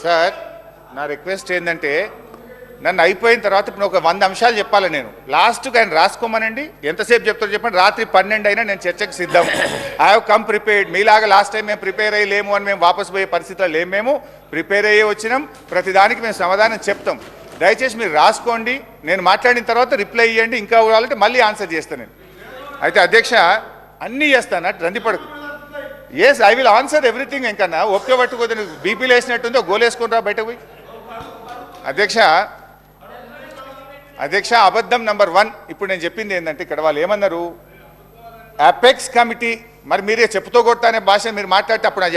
sir నా request ఏంటంటే నన్ను అయిపోయిన తర్వాత ఇప్పుడు ఒక 100 అంశాలు చెప్పాలి నేను లాస్ట్గా ఆయన రాసుకోమనండి ఎంతసేపు చెప్తారో చెప్పండి రాత్రి 12 అయినా నేను చర్చకు సిద్ధం ఐ హ్యావ్ కమ్ ప్రిపేర్డ్ మీలాగా లాస్ట్ టైం మేము ప్రిపేర్ అయ్యి లేము అని మేము వాపసు పోయే పరిస్థితుల్లో లేము మేము ప్రిపేర్ అయ్యే వచ్చినాం ప్రతిదానికి మేము సమాధానం చెప్తాం దయచేసి మీరు రాసుకోండి నేను మాట్లాడిన తర్వాత రిప్లై ఇవ్వండి ఇంకా కావాలంటే మళ్ళీ ఆన్సర్ చేస్తాను నేను అయితే అధ్యక్ష అన్నీ చేస్తాను అటు రందిపడకు yes I will answer everything ఇంకన్నా ఒకే పట్టుకోదు బీపీలు వేసినట్టుందో గోలేసుకుంటా బయటకు పోయి అధ్యక్ష అబద్ధం నంబర్ 1 ఇప్పుడు నేను చెప్పింది ఏంటంటే ఇక్కడ వాళ్ళు ఏమన్నారు అపెక్స్ కమిటీ మరి మీరే చెప్పుతో కొడతానే భాష మీరు మాట్లాడితే అప్పుడు నాకు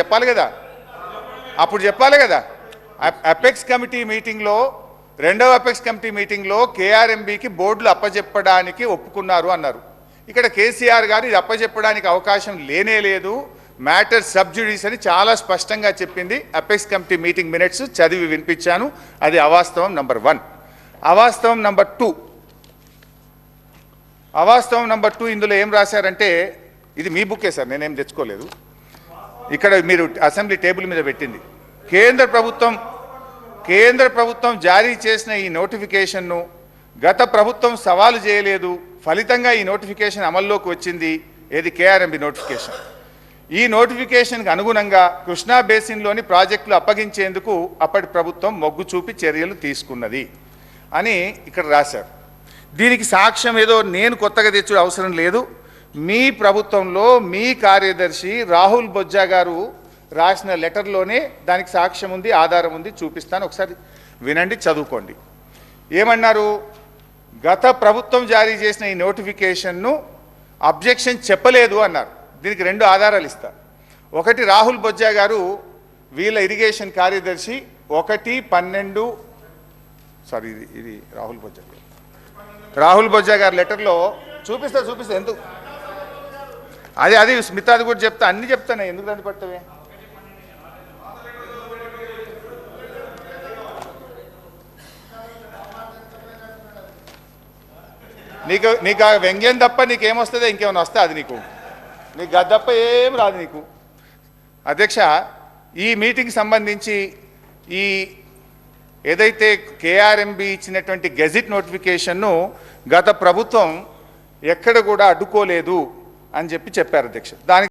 చెప్పాలి కదా అపెక్స్ కమిటీ మీటింగ్లో రెండవ అపెక్స్ కమిటీ మీటింగ్లో కేఆర్ఎంబీకి బోర్డులు అప్పచెప్పడానికి ఒప్పుకున్నారు అన్నారు ఇక్కడ కేసీఆర్ గారు ఇది అప్పచెప్పడానికి అవకాశం లేనే లేదు మ్యాటర్ సబ్జుడిస్ అని చాలా స్పష్టంగా చెప్పింది అపెక్స్ కమిటీ మీటింగ్ మినిట్స్ చదివి వినిపించాను అది అవాస్తవం నంబర్ 1 అవాస్తవం నంబర్ 2 ఇందులో ఏం రాశారంటే ఇది మీ బుక్కే సార్ నేనేం తెచ్చుకోలేదు ఇక్కడ మీరు అసెంబ్లీ టేబుల్ మీద పెట్టింది కేంద్ర ప్రభుత్వం జారీ చేసిన ఈ నోటిఫికేషన్ను గత ప్రభుత్వం సవాలు చేయలేదు ఫలితంగా ఈ నోటిఫికేషన్ అమల్లోకి వచ్చింది ఏది కేఆర్ఎంబీ నోటిఫికేషన్ ఈ నోటిఫికేషన్కి అనుగుణంగా కృష్ణా బేసిన్లోని ప్రాజెక్టులు అప్పగించేందుకు అప్పటి ప్రభుత్వం మొగ్గు చూపి చర్యలు తీసుకున్నది అని ఇక్కడ రాశారు దీనికి సాక్ష్యం ఏదో నేను కొత్తగా తెచ్చే అవసరం లేదు మీ ప్రభుత్వంలో మీ కార్యదర్శి రాహుల్ బొజ్జా గారు రాసిన లెటర్లోనే దానికి సాక్ష్యం ఉంది ఆధారం ఉంది చూపిస్తాను ఒకసారి వినండి చదువుకోండి ఏమన్నారు గత ప్రభుత్వం జారీ చేసిన ఈ నోటిఫికేషన్ను అబ్జెక్షన్ చెప్పలేదు అన్నారు దీనికి 2 ఆధారాలు ఇస్తా ఒకటి రాహుల్ బొజ్జా గారు వీళ్ళ ఇరిగేషన్ కార్యదర్శి 1/12 సారీ ఇది రాహుల్ బొజ్జా గారి లెటర్లో చూపిస్తా ఎందుకు అది స్మితాది కూడా చెప్తా అన్ని చెప్తాను ఎందుకు దాన్ని పట్టవే నీకు ఆ వ్యంగ్యం తప్ప నీకేమొస్తుందో ఇంకేమైనా వస్తే అది నీకు గద్దప్ప ఏం రాదు నీకు అధ్యక్ష ఈ మీటింగ్ సంబంధించి ఈ ఏదైతే కేఆర్ఎంబీ ఇచ్చినటువంటి గెజిట్ నోటిఫికేషన్ను గత ప్రభుత్వం ఎక్కడ కూడా అడ్డుకోలేదు అని చెప్పారు అధ్యక్ష దానికి